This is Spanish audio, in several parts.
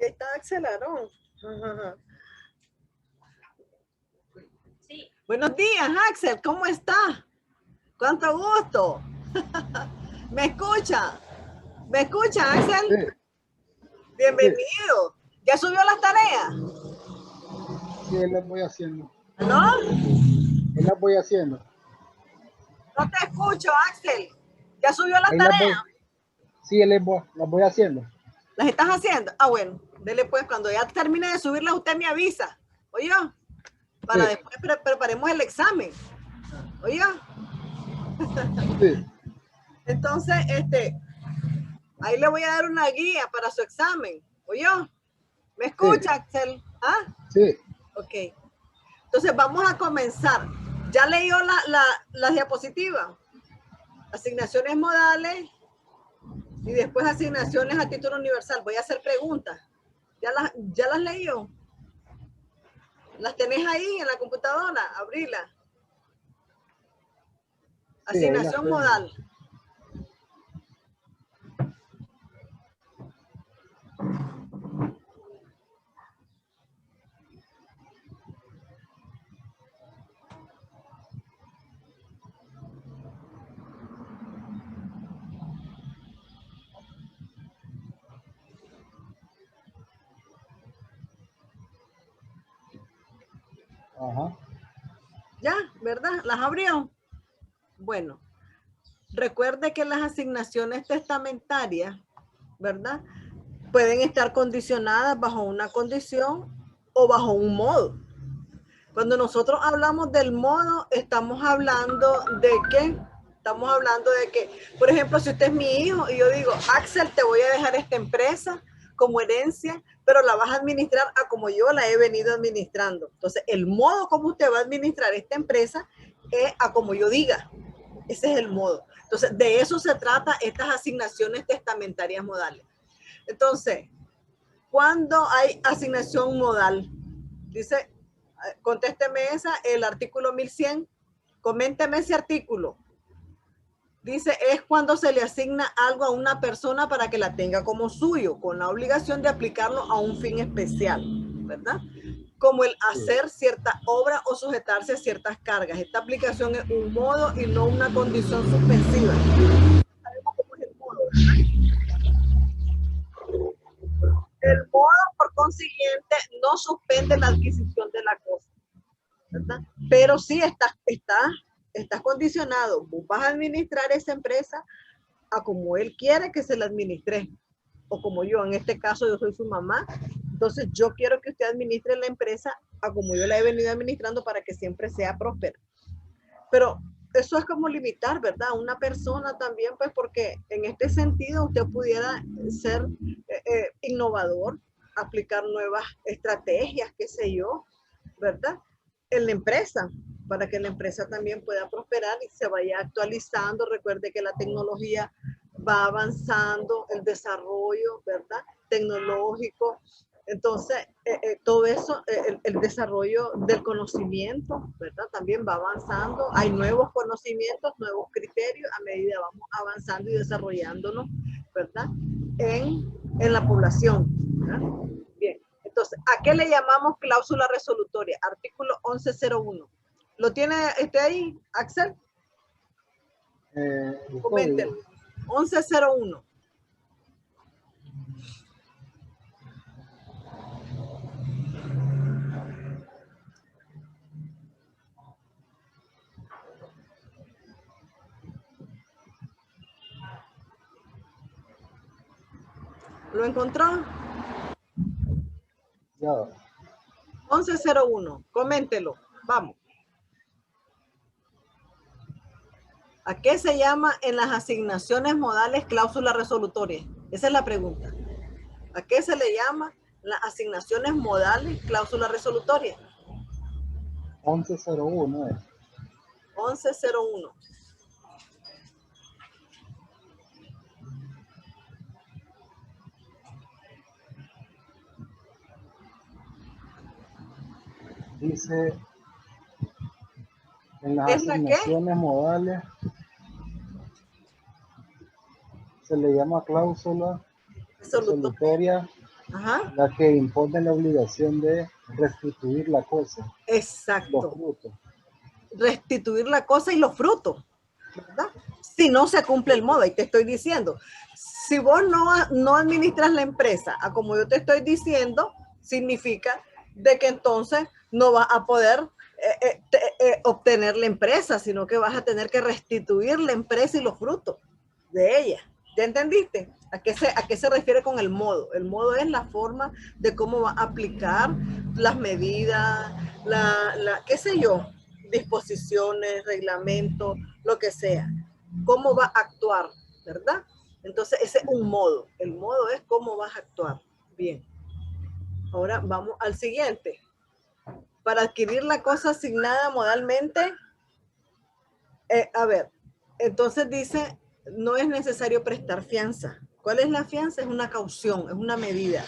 ahí está Axel Aarón. Ajá. Sí. Buenos días, Axel, ¿cómo está? Cuánto gusto. ¿Me escucha? ¿Me escucha, Axel? Sí. Bienvenido. Sí. ¿Ya subió las tareas? Sí, las voy haciendo. ¿No? Las voy haciendo. No te escucho, Axel. ¿Ya subió las tareas? Sí, las voy haciendo. ¿Las estás haciendo? Ah, bueno. Dele pues, cuando ya termine de subirlas, usted me avisa. ¿Oye? Para sí. Después preparemos el examen. ¿Oye? Sí. Entonces, ahí le voy a dar una guía para su examen. ¿Oye? ¿Me escucha, sí. Axel? ¿Ah? Sí. Ok. Entonces, vamos a comenzar. ¿Ya leyó la diapositiva? Asignaciones modales y después asignaciones a título universal. Voy a hacer preguntas. ¿Ya las leyó? ¿Las tenés ahí en la computadora? Abrila. Asignación modal. Ajá. Ya, ¿verdad? ¿Las abrió? Bueno, recuerde que las asignaciones testamentarias, ¿verdad? Pueden estar condicionadas bajo una condición o bajo un modo. Cuando nosotros hablamos del modo, estamos hablando de qué? Estamos hablando de que, por ejemplo, si usted es mi hijo y yo digo, Axel, te voy a dejar esta empresa como herencia, pero la vas a administrar a como yo la he venido administrando. Entonces, el modo como usted va a administrar esta empresa es a como yo diga. Ese es el modo. Entonces, de eso se trata estas asignaciones testamentarias modales. Entonces, ¿cuándo hay asignación modal? Dice, contésteme esa, el artículo 1100. Coménteme ese artículo. Dice, es cuando se le asigna algo a una persona para que la tenga como suyo, con la obligación de aplicarlo a un fin especial, ¿verdad? Como el hacer cierta obra o sujetarse a ciertas cargas. Esta aplicación es un modo y no una condición suspensiva. Sabemos cómo es el modo, ¿verdad? El modo, por consiguiente, no suspende la adquisición de la cosa, ¿verdad? Pero sí estás condicionado. Vos vas a administrar esa empresa a como él quiere que se la administre, o como yo, en este caso yo soy su mamá, entonces yo quiero que usted administre la empresa a como yo la he venido administrando para que siempre sea próspera. Pero eso es como limitar, ¿verdad? Una persona también, pues porque en este sentido usted pudiera ser innovador, aplicar nuevas estrategias, qué sé yo, ¿verdad? En la empresa, para que la empresa también pueda prosperar y se vaya actualizando. Recuerde que la tecnología va avanzando, el desarrollo, ¿verdad? Tecnológico. Entonces, todo eso, el desarrollo del conocimiento, ¿verdad? También va avanzando. Hay nuevos conocimientos, nuevos criterios a medida vamos avanzando y desarrollándonos, ¿verdad? En la población, ¿verdad? Bien. Entonces, ¿a qué le llamamos cláusula resolutoria? Artículo 1101. ¿Lo tiene ahí, Axel? Coméntenlo. 1101. ¿Lo encontró? Ya. 1101. Coméntelo. Vamos. ¿A qué se llama en las asignaciones modales cláusula resolutoria? Esa es la pregunta. ¿A qué se le llama las asignaciones modales cláusula resolutoria? 1101 es. 1101. Dice, en las asignaciones modales se le llama cláusula resolutoria Ajá. La que impone la obligación de restituir la cosa, los Exacto. frutos. Restituir la cosa y los frutos, ¿verdad? Si no se cumple el modo, y te estoy diciendo, si vos no administras la empresa a como yo te estoy diciendo, significa de que entonces no vas a poder obtener la empresa, sino que vas a tener que restituir la empresa y los frutos de ella. ¿Ya entendiste? ¿A qué se refiere con el modo? El modo es la forma de cómo va a aplicar las medidas, qué sé yo, disposiciones, reglamentos, lo que sea. ¿Cómo va a actuar? ¿Verdad? Entonces ese es un modo. El modo es cómo vas a actuar. Bien. Ahora vamos al siguiente. Para adquirir la cosa asignada modalmente, a ver, entonces dice, no es necesario prestar fianza. ¿Cuál es la fianza? Es una caución, es una medida.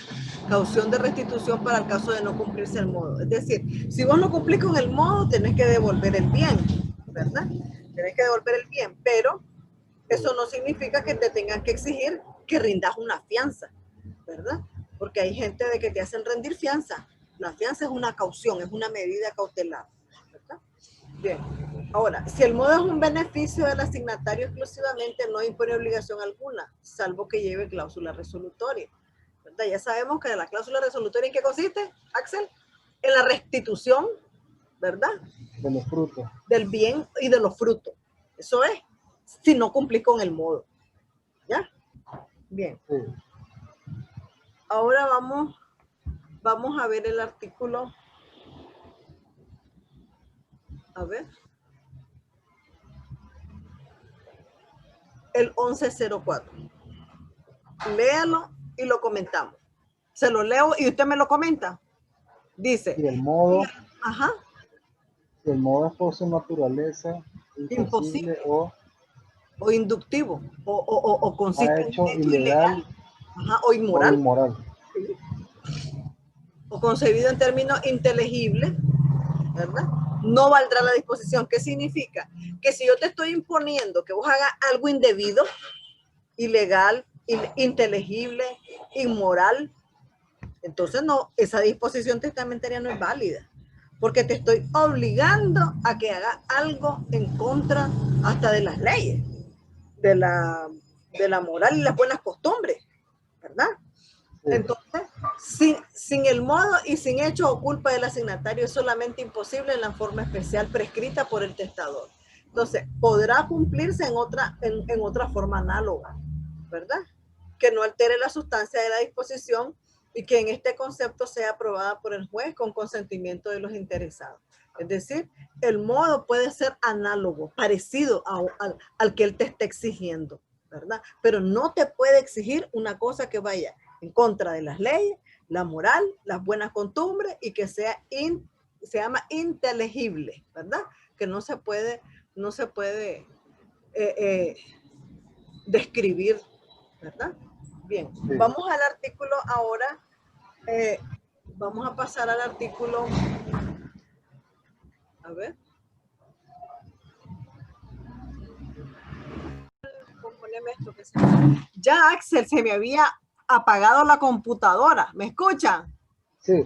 Caución de restitución para el caso de no cumplirse el modo. Es decir, si vos no cumplís con el modo, tenés que devolver el bien, ¿verdad? Tenés que devolver el bien, pero eso no significa que te tengan que exigir que rindas una fianza, ¿verdad? Porque hay gente de que te hacen rendir fianza. La fianza es una caución, es una medida cautelar, ¿verdad? Bien. Ahora, si el modo es un beneficio del asignatario exclusivamente, no impone obligación alguna, salvo que lleve cláusula resolutoria, ¿verdad? Ya sabemos que la cláusula resolutoria, ¿en qué consiste, Axel? En la restitución, ¿verdad? De los frutos. Del bien y de los frutos. Eso es, si no cumplís con el modo. ¿Ya? Bien. Sí. Ahora vamos a ver el artículo. A ver. El 1104. Léalo y lo comentamos. Se lo leo y usted me lo comenta. Dice. Y el modo. Ajá. Si el modo es por su naturaleza imposible o inductivo o consiste hecho en hecho ilegal, ajá, o inmoral. Sí. O concebido en términos inteligibles, ¿verdad? No valdrá la disposición. ¿Qué significa? Que si yo te estoy imponiendo que vos hagas algo indebido, ilegal, inteligible, inmoral, entonces no, esa disposición testamentaria no es válida, porque te estoy obligando a que haga algo en contra hasta de las leyes, de la moral y las buenas costumbres, ¿verdad? Sí. Entonces, sin el modo y sin hecho o culpa del asignatario es solamente imposible en la forma especial prescrita por el testador. Entonces, podrá cumplirse en otra forma análoga, ¿verdad? Que no altere la sustancia de la disposición y que en este concepto sea aprobada por el juez con consentimiento de los interesados. Es decir, el modo puede ser análogo, parecido al que él te está exigiendo, ¿verdad? Pero no te puede exigir una cosa que vaya en contra de las leyes, la moral, las buenas costumbres y que se llama inteligible, ¿verdad? Que no se puede describir, ¿verdad? Bien, sí. Vamos al artículo ahora, vamos a pasar al artículo, a ver. Esto que ya, Axel, se me había apagado la computadora, ¿me escuchan? Sí.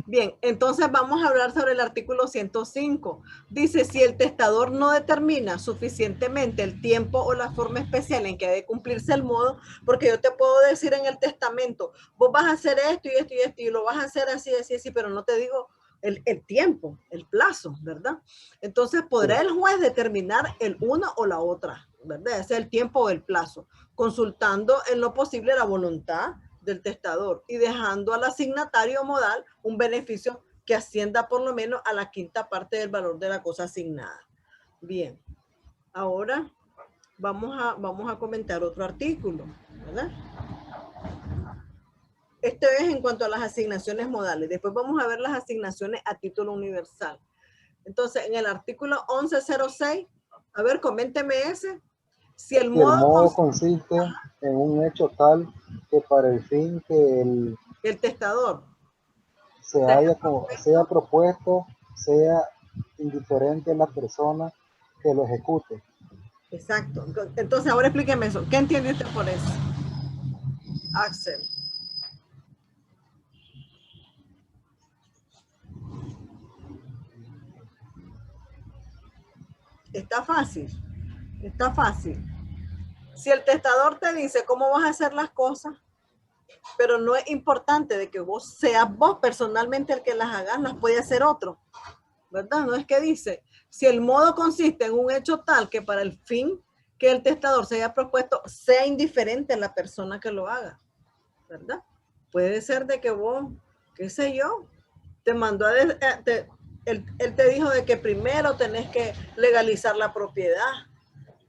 Bien, entonces vamos a hablar sobre el artículo 105. Dice, si el testador no determina suficientemente el tiempo o la forma especial en que ha de cumplirse el modo, porque yo te puedo decir en el testamento, vos vas a hacer esto y esto y esto, y lo vas a hacer así, así, así, pero no te digo el tiempo, el plazo, ¿verdad? Entonces, podrá el juez determinar el uno o la otra, ¿verdad? Ese es el tiempo o el plazo, consultando en lo posible la voluntad del testador y dejando al asignatario modal un beneficio que ascienda por lo menos a la quinta parte del valor de la cosa asignada. Bien, ahora vamos a comentar otro artículo, ¿verdad? Esto es en cuanto a las asignaciones modales. Después vamos a ver las asignaciones a título universal. Entonces, en el artículo 1106, a ver, coménteme ese. Si el modo consiste en un hecho tal que para el fin que el testador sea propuesto, sea indiferente a la persona que lo ejecute. Exacto. Entonces, ahora explíqueme eso. ¿Qué entiende usted por eso, Axel? Está fácil, está fácil. Si el testador te dice cómo vas a hacer las cosas, pero no es importante de que vos seas vos personalmente el que las hagas, las puede hacer otro, ¿verdad? No es que dice, si el modo consiste en un hecho tal que para el fin que el testador se haya propuesto sea indiferente a la persona que lo haga, ¿verdad? Puede ser de que vos, qué sé yo, te mandó él te dijo de que primero tenés que legalizar la propiedad,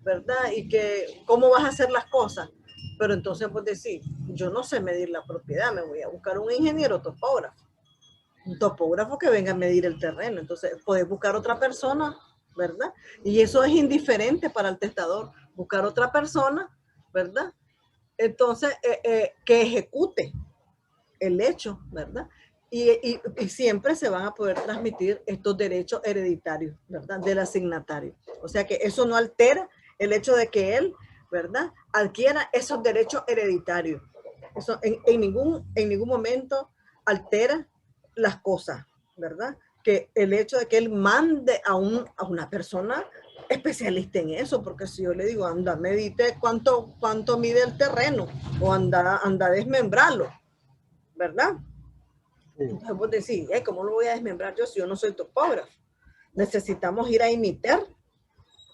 ¿verdad? Y que cómo vas a hacer las cosas. Pero entonces pues decir, yo no sé medir la propiedad, me voy a buscar un ingeniero topógrafo. Un topógrafo que venga a medir el terreno. Entonces puedes buscar otra persona, ¿verdad? Y eso es indiferente para el testador. Buscar otra persona, ¿verdad? Entonces, que ejecute el hecho, ¿verdad? Y siempre se van a poder transmitir estos derechos hereditarios, ¿verdad? Del asignatario. O sea que eso no altera el hecho de que él, ¿verdad? Adquiera esos derechos hereditarios. Eso en ningún momento altera las cosas, ¿verdad? Que el hecho de que él mande a una persona especialista en eso, porque si yo le digo, anda, medite cuánto mide el terreno, o anda a desmembrarlo, ¿verdad? Sí. Entonces vos decís, ¿cómo lo voy a desmembrar yo si yo no soy topógrafo? Necesitamos ir a IMITER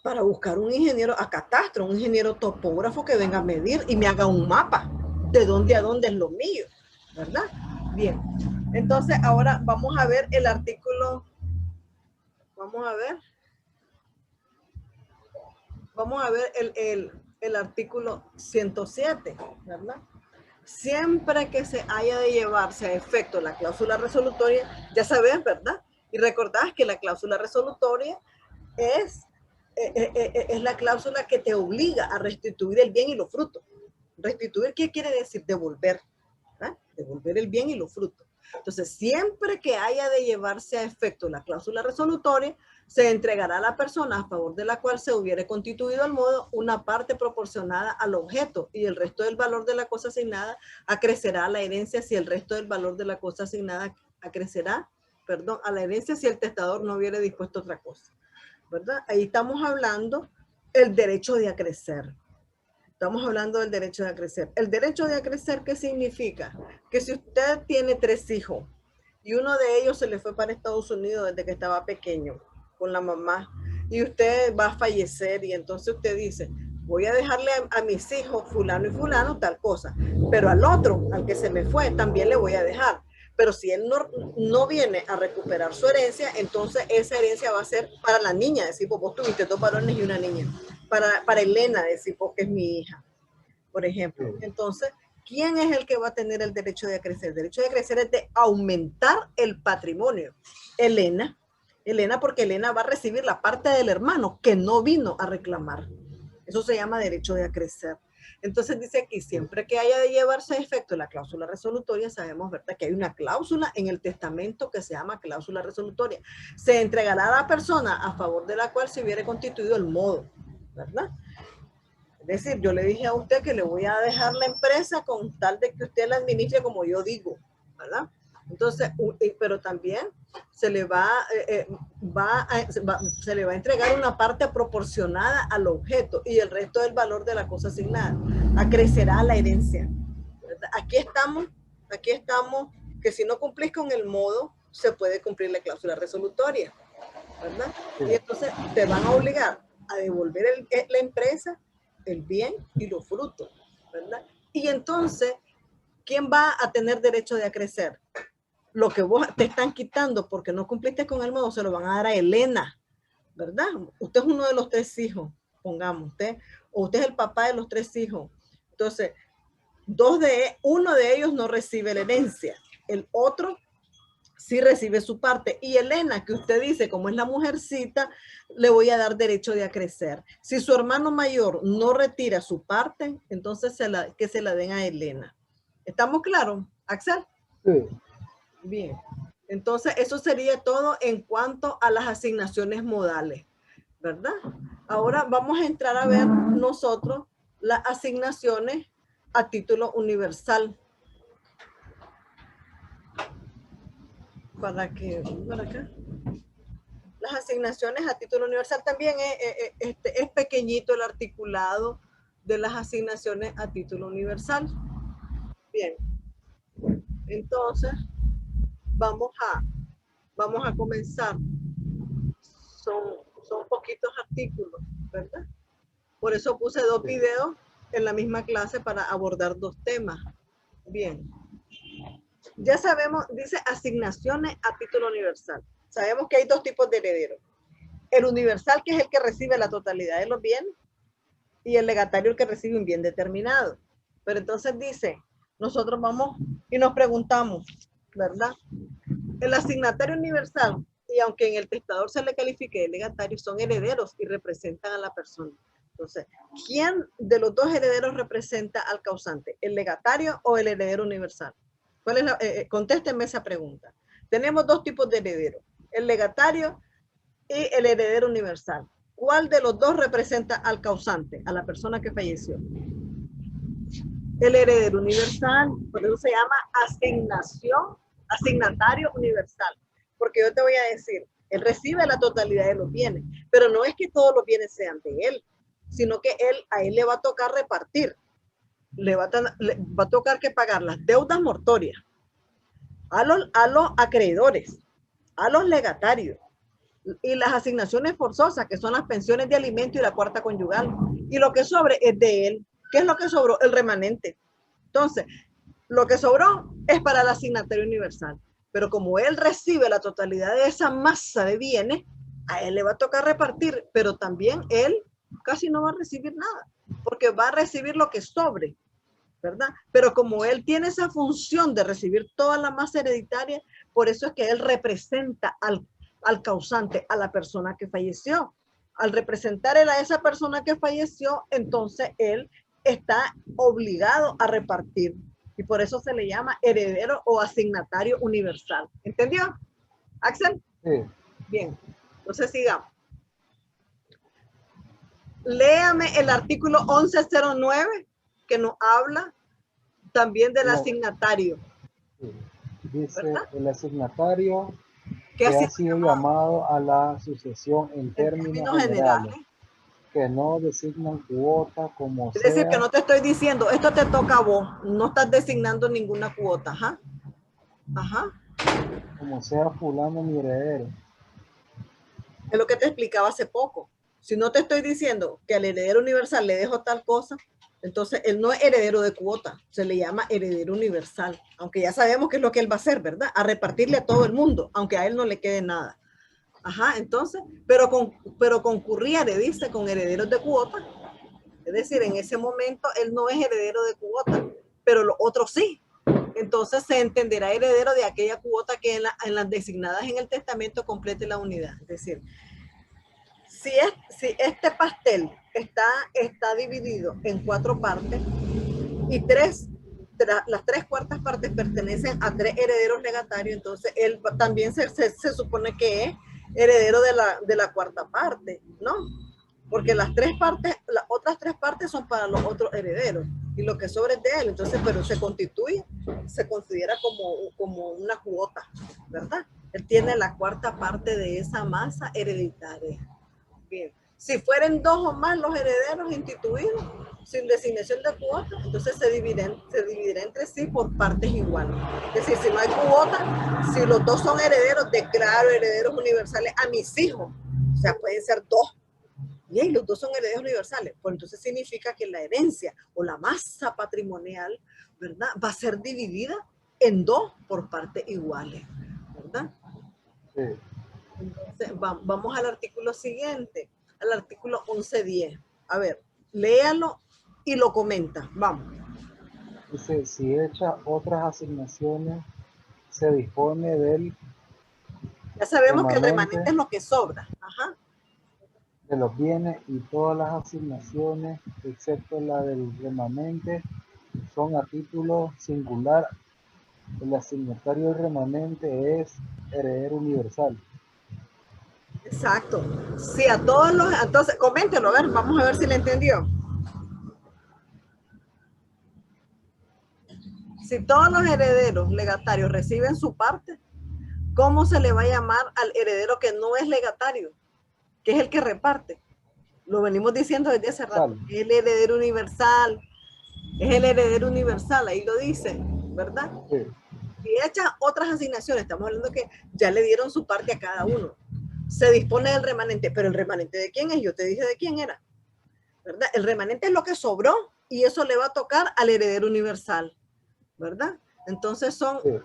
para buscar un ingeniero a catastro, un ingeniero topógrafo que venga a medir y me haga un mapa de dónde a dónde es lo mío, ¿verdad? Bien, entonces ahora vamos a ver el artículo, vamos a ver el artículo 107, ¿verdad? Siempre que se haya de llevarse a efecto la cláusula resolutoria, ya sabes, ¿verdad? Y recordás que la cláusula resolutoria es la cláusula que te obliga a restituir el bien y los frutos. Restituir, ¿qué quiere decir? Devolver. ¿verdad? Devolver el bien y los frutos. Entonces, siempre que haya de llevarse a efecto la cláusula resolutoria, se entregará a la persona a favor de la cual se hubiere constituido el modo una parte proporcionada al objeto y el resto del valor de la cosa asignada acrecerá a la herencia si el resto del valor de la cosa asignada acrecerá, perdón, a la herencia si el testador no hubiere dispuesto otra cosa, ¿verdad? Ahí estamos hablando el derecho de acrecer. Estamos hablando del derecho de acrecer. El derecho de acrecer, ¿qué significa? Que si usted tiene 3 hijos y uno de ellos se le fue para Estados Unidos desde que estaba pequeño con la mamá y usted va a fallecer y entonces usted dice, voy a dejarle a mis hijos fulano y fulano tal cosa, pero al otro, al que se me fue, también le voy a dejar. Pero si él no viene a recuperar su herencia, entonces esa herencia va a ser para la niña, decir, pues vos tuviste 2 varones y una niña. Para Elena, decir, porque es mi hija, por ejemplo. Sí. Entonces, ¿quién es el que va a tener el derecho de acrecer? El derecho de acrecer es de aumentar el patrimonio. Elena, porque Elena va a recibir la parte del hermano que no vino a reclamar. Eso se llama derecho de acrecer. Entonces dice aquí, siempre que haya de llevarse a efecto la cláusula resolutoria, sabemos, ¿verdad?, que hay una cláusula en el testamento que se llama cláusula resolutoria. Se entregará a la persona a favor de la cual se hubiere constituido el modo, ¿verdad? Es decir, yo le dije a usted que le voy a dejar la empresa con tal de que usted la administre como yo digo, ¿verdad? Entonces, pero también se le va a entregar una parte proporcionada al objeto y el resto del valor de la cosa asignada. Acrecerá la herencia, ¿verdad? Aquí estamos, que si no cumplís con el modo, se puede cumplir la cláusula resolutoria, ¿verdad? Y entonces te van a obligar a devolver la empresa, el bien y los frutos, ¿verdad? Y entonces, ¿quién va a tener derecho de acrecer? Lo que vos te están quitando porque no cumpliste con el modo, se lo van a dar a Elena, ¿verdad? Usted es uno de los 3 hijos, pongamos usted, o usted es el papá de los 3 hijos. Entonces, uno de ellos no recibe la herencia, el otro sí recibe su parte. Y Elena, que usted dice, como es la mujercita, le voy a dar derecho de acrecer. Si su hermano mayor no retira su parte, entonces que se la den a Elena. ¿Estamos claros, Axel? Sí. Bien. Entonces, eso sería todo en cuanto a las asignaciones modales, ¿verdad? Ahora vamos a entrar a ver nosotros las asignaciones a título universal. ¿Para qué? ¿Para acá? Las asignaciones a título universal también es pequeñito el articulado de las asignaciones a título universal. Bien, entonces vamos a comenzar. Son poquitos artículos, ¿verdad? Por eso puse 2 videos en la misma clase para abordar 2 temas. Bien. Ya sabemos, dice asignaciones a título universal. Sabemos que hay 2 tipos de herederos. El universal, que es el que recibe la totalidad de los bienes, y el legatario, el que recibe un bien determinado. Pero entonces dice, nosotros vamos y nos preguntamos, ¿verdad? El asignatario universal, y aunque en el testador se le califique de legatario, son herederos y representan a la persona. Entonces, ¿quién de los 2 herederos representa al causante? ¿El legatario o el heredero universal? ¿Cuál es la, contéstenme esa pregunta. Tenemos 2 tipos de herederos, el legatario y el heredero universal. ¿Cuál de los 2 representa al causante, a la persona que falleció? El heredero universal, por eso se llama asignatario universal. Porque yo te voy a decir, él recibe la totalidad de los bienes, pero no es que todos los bienes sean de él, sino que a él le va a tocar repartir. Le va a tocar que pagar las deudas mortorias a los acreedores, a los legatarios, y las asignaciones forzosas, que son las pensiones de alimento y la cuarta conyugal. Y lo que sobre es de él. ¿Qué es lo que sobró? El remanente. Entonces, lo que sobró es para el asignatario universal. Pero como él recibe la totalidad de esa masa de bienes, a él le va a tocar repartir, pero también él casi no va a recibir nada, porque va a recibir lo que sobre, ¿verdad? Pero como él tiene esa función de recibir toda la masa hereditaria, por eso es que él representa al causante, a la persona que falleció. Al representar él a esa persona que falleció, entonces él está obligado a repartir. Y por eso se le llama heredero o asignatario universal. ¿Entendió, Axel? Sí. Bien, entonces sigamos. Léame el artículo 1109 que nos habla también del asignatario. Sí. Dice, ¿verdad? el asignatario que ha sido llamado a la sucesión en términos generales, que no designan cuota como es sea. decir, que no te estoy diciendo, esto te toca a vos, no estás designando ninguna cuota. Ajá. Ajá. Como sea fulano mi heredero. Es lo que te explicaba hace poco. Si no te estoy diciendo que al heredero universal le dejo tal cosa, entonces él no es heredero de cuota, se le llama heredero universal, aunque ya sabemos qué es lo que él va a hacer, ¿verdad? A repartirle a todo el mundo, aunque a él no le quede nada. Ajá, entonces, pero concurría, le dice, con herederos de cuota. Es decir, en ese momento él no es heredero de cuota, pero los otros sí. Entonces se entenderá heredero de aquella cuota que en las designadas en el testamento complete la unidad. Es decir, si este pastel está dividido en 4 partes y las 3/4 partes pertenecen a 3 herederos legatarios, entonces él también se supone que es heredero de la 4ª parte, ¿no? Porque las otras 3 partes son para los otros herederos y lo que sobra es de él, entonces, pero se considera como una cuota, ¿verdad? Él tiene la 4ª parte de esa masa hereditaria. Bien. Si fueren 2 o más los herederos instituidos, sin designación de cuota, entonces se dividirá entre sí por partes iguales. Es decir, si no hay cuota, si los 2 son herederos, declaro herederos universales a mis hijos. O sea, pueden ser 2. Y los 2 son herederos universales. Pues entonces significa que la herencia o la masa patrimonial, ¿verdad?, va a ser dividida en 2 por partes iguales, ¿verdad? Sí. Entonces, vamos al artículo siguiente, al artículo 1110. A ver, léalo y lo comenta. Vamos. Dice, si hecha otras asignaciones, se dispone del... Ya sabemos que el remanente es lo que sobra. Ajá. De los bienes y todas las asignaciones, excepto la del remanente, son a título singular. El asignatario del remanente es heredero universal. Exacto. Sí, a todos los... Entonces, coméntelo, a ver, vamos a ver si le entendió. Si todos los herederos legatarios reciben su parte, ¿cómo se le va a llamar al heredero que no es legatario? Que es el que reparte. Lo venimos diciendo desde hace rato. El heredero universal. Es el heredero universal, ahí lo dice, ¿verdad? Sí. Y hechas otras asignaciones, estamos hablando que ya le dieron su parte a cada uno. Se dispone del remanente, pero el remanente ¿de quién es? Yo te dije de quién era, ¿verdad? El remanente es lo que sobró y eso le va a tocar al heredero universal, ¿verdad? Entonces son, Sí.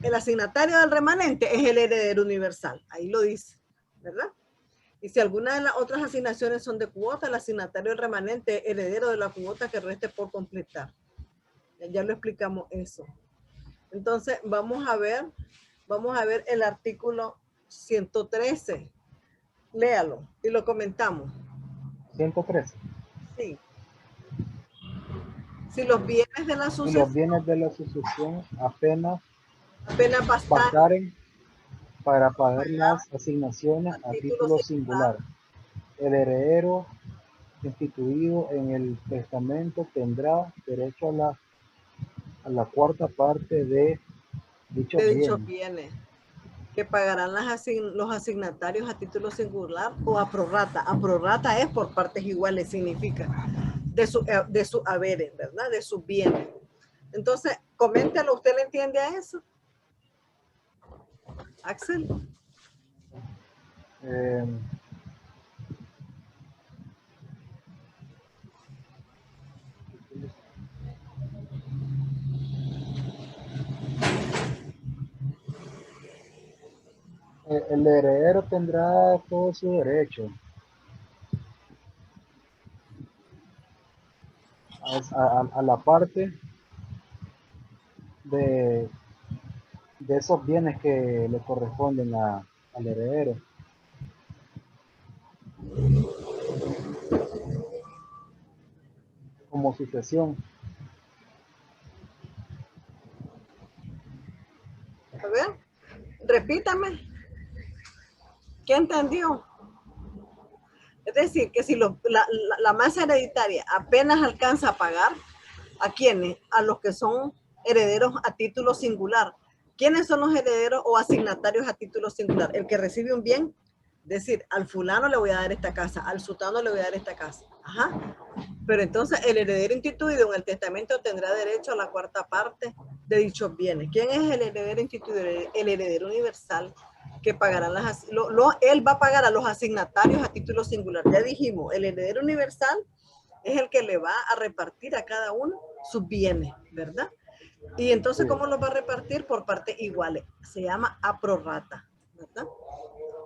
el asignatario del remanente es el heredero universal, ahí lo dice, ¿verdad? Y si alguna de las otras asignaciones son de cuota, el asignatario del remanente heredero de la cuota que reste por completar. Ya lo explicamos eso. Entonces, vamos a ver el artículo 113. Léalo y lo comentamos. 113. Sí. Si los bienes de la Si sucesión, los bienes de la sucesión apenas bastan bastaren para pagar las asignaciones a título singular, el heredero instituido en el testamento tendrá derecho a la cuarta parte de dichos bienes que pagarán los asignatarios a título singular o a prorrata. A prorrata es por partes iguales, significa de sus haberes, ¿verdad? De sus bienes. Entonces, coméntelo, ¿usted le entiende a eso? Axel. El heredero tendrá todo su derecho a la parte de esos bienes que le corresponden al heredero. Como sucesión. A ver, repítame. ¿Qué entendió? Es decir, que si la masa hereditaria apenas alcanza a pagar, ¿a quiénes? A los que son herederos a título singular. ¿Quiénes son los herederos o asignatarios a título singular? El que recibe un bien, decir, al fulano le voy a dar esta casa, al sutano le voy a dar esta casa. Ajá. Pero entonces el heredero instituido en el testamento tendrá derecho a la cuarta parte de dichos bienes. ¿Quién es el heredero instituido? El heredero universal, que pagará él va a pagar a los asignatarios a título singular. Ya dijimos, el heredero universal es el que le va a repartir a cada uno sus bienes, ¿verdad? Y entonces, ¿cómo los va a repartir? Por partes iguales. Se llama a prorrata, ¿verdad?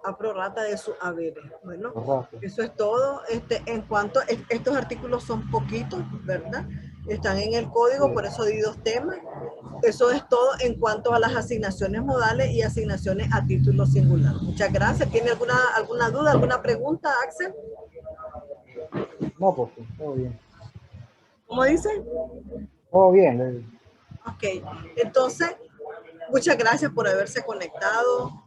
A prorrata de sus haberes. Bueno, eso es todo. En cuanto estos artículos son poquitos, ¿verdad? Están en el código, por eso di 2 temas. Eso es todo en cuanto a las asignaciones modales y asignaciones a título singular. Muchas gracias. ¿Tiene alguna duda, alguna pregunta, Axel? No, pues todo bien. ¿Cómo dice? Todo bien. Ok, entonces, muchas gracias por haberse conectado.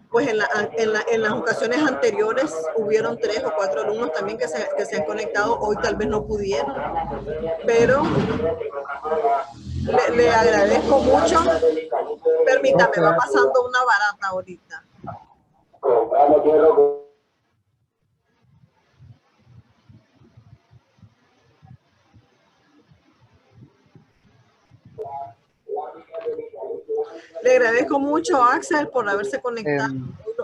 Pues en las ocasiones anteriores hubieron 3 o 4 alumnos también que se han conectado. Hoy tal vez no pudieron, pero le agradezco mucho. Permítame, va pasando una barata ahorita. Le agradezco mucho a Axel por haberse conectado.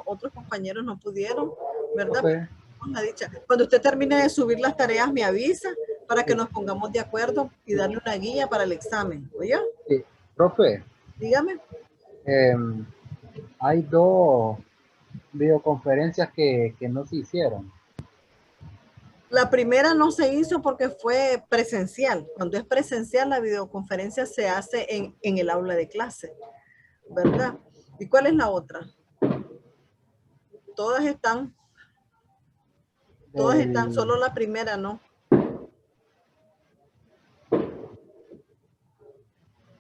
Otros compañeros no pudieron, ¿verdad? Okay. Cuando usted termine de subir las tareas, me avisa para que nos pongamos de acuerdo y darle una guía para el examen. ¿Oye? Sí. Profe. Dígame. Hay 2 videoconferencias que no se hicieron. La primera no se hizo porque fue presencial. Cuando es presencial, la videoconferencia se hace en el aula de clase, ¿verdad? ¿Y cuál es la otra? Todas están, solo la primera no.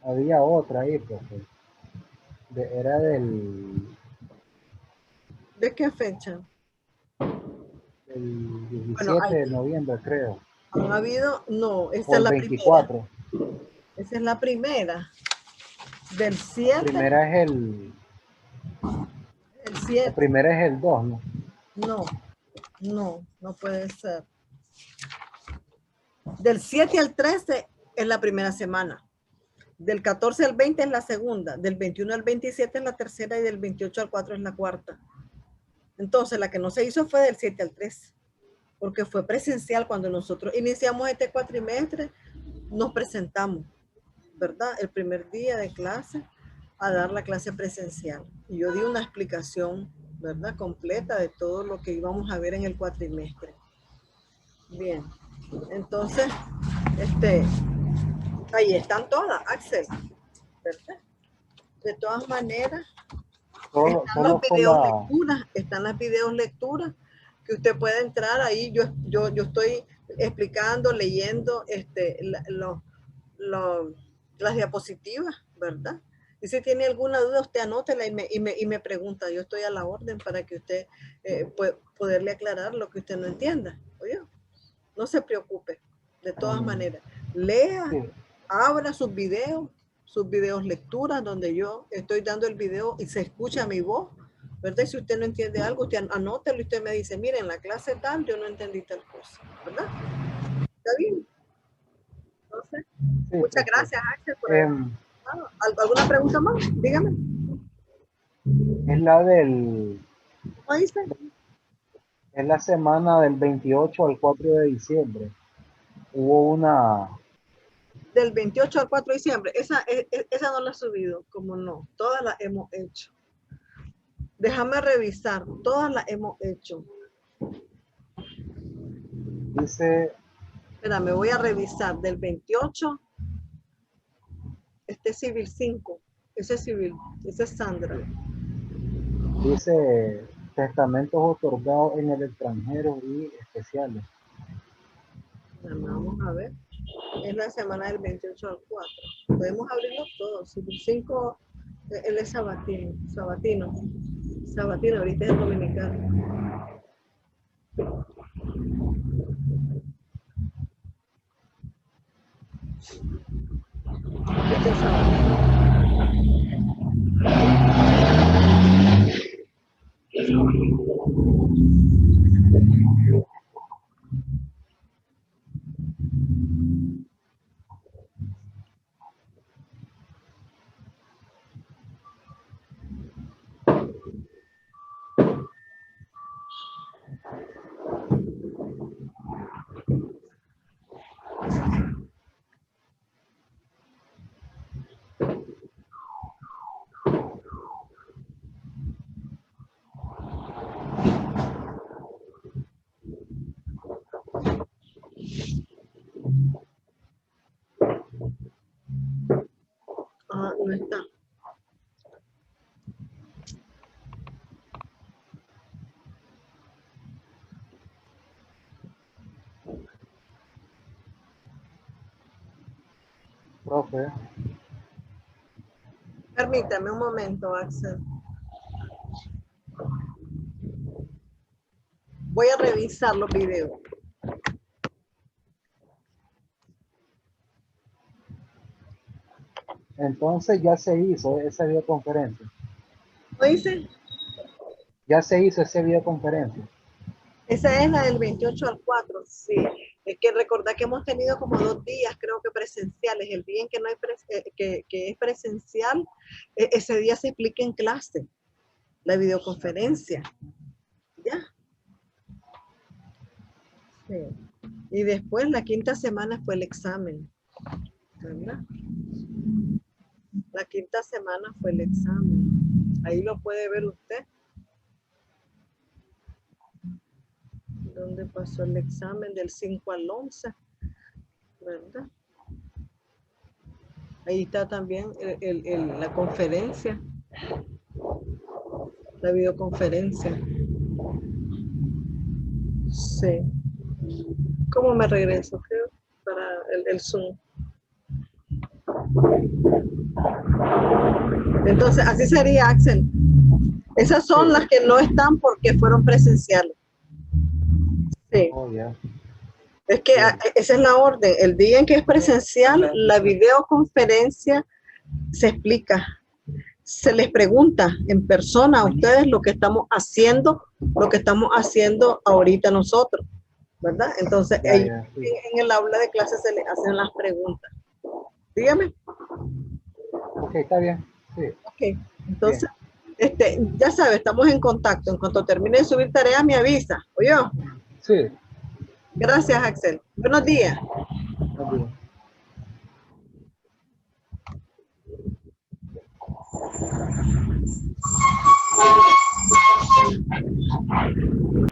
Había otra ahí, profe. Era del... ¿De qué fecha? El 17 de noviembre, creo. Han habido, no, esta O es el la 24. primera. Esa es la primera. Del 7. Primera es el La 7. primera es el 2, ¿no? No puede ser. Del 7 al 13 es la primera semana. Del 14 al 20 es la segunda. Del 21 al 27 es la tercera y del 28 al 4 es la cuarta. Entonces, la que no se hizo fue del 7 al 13, porque fue presencial. Cuando nosotros iniciamos este cuatrimestre, nos presentamos, ¿verdad? El primer día de clase a dar la clase presencial. Y yo di una explicación, ¿verdad? Completa de todo lo que íbamos a ver en el cuatrimestre. Bien, entonces, ahí están todas, Axel, ¿verdad? De todas maneras, están las videos lecturas que usted puede entrar ahí. Yo estoy explicando, leyendo las diapositivas, ¿verdad? Y si tiene alguna duda, usted anótela y me pregunta. Yo estoy a la orden para que usted poderle aclarar lo que usted no entienda. Oye, no se preocupe. De todas maneras, lea, abra sus videos lecturas, donde yo estoy dando el video y se escucha mi voz, ¿verdad? Y si usted no entiende algo, usted anótelo y usted me dice, mire, en la clase tal, yo no entendí tal cosa, ¿verdad? ¿Está bien? Entonces, sí, muchas gracias, Axel, por ¿alguna pregunta más? Dígame. Es la del... ¿Cómo dice? Es la semana del 28 al 4 de diciembre. Hubo una... Del 28 al 4 de diciembre. Esa no la he subido, como no. Todas las hemos hecho. Déjame revisar. Todas las hemos hecho. Dice... Espera, me voy a revisar. Del 28. Este es Civil 5. Ese es Civil. Ese es Sandra. Dice testamentos otorgados en el extranjero y especiales. Vamos a ver. Es la semana del 28 al 4. Podemos abrirlo todos. Civil 5, él es sabatino. Sabatino, ahorita es dominicano. Este es sabatino. No está. Profe. Permítame un momento, Axel. Voy a revisar los videos. Entonces ya se hizo esa videoconferencia. ¿Lo hice? Ya se hizo esa videoconferencia. Esa es la del 28 al 4, sí. Es que recordar que hemos tenido como 2 días, creo que presenciales. El día en que no hay que es presencial, ese día se explica en clase, la videoconferencia. ¿Ya? Sí. Y después la 5ª semana fue el examen, ¿verdad? La 5ª semana fue el examen. Ahí lo puede ver usted. ¿Dónde pasó el examen? Del 5 al 11, ¿verdad? Ahí está también la conferencia, la videoconferencia. Sí. ¿Cómo me regreso? Creo, para el Zoom. Entonces, así sería, Axel. Esas son las que no están porque fueron presenciales. Sí. Oh, yeah. Es que esa es la orden. El día en que es presencial, la videoconferencia se explica, se les pregunta en persona a ustedes lo que estamos haciendo ahorita nosotros, ¿verdad? Entonces, Ya, ya, sí. en el aula de clases se les hacen las preguntas. Dígame. Ok, está bien. Sí, Ok, entonces, ya sabe, estamos en contacto. En cuanto termine de subir tareas, me avisa. ¿Oyó? sí. Gracias, Axel. Buenos días. Está bien.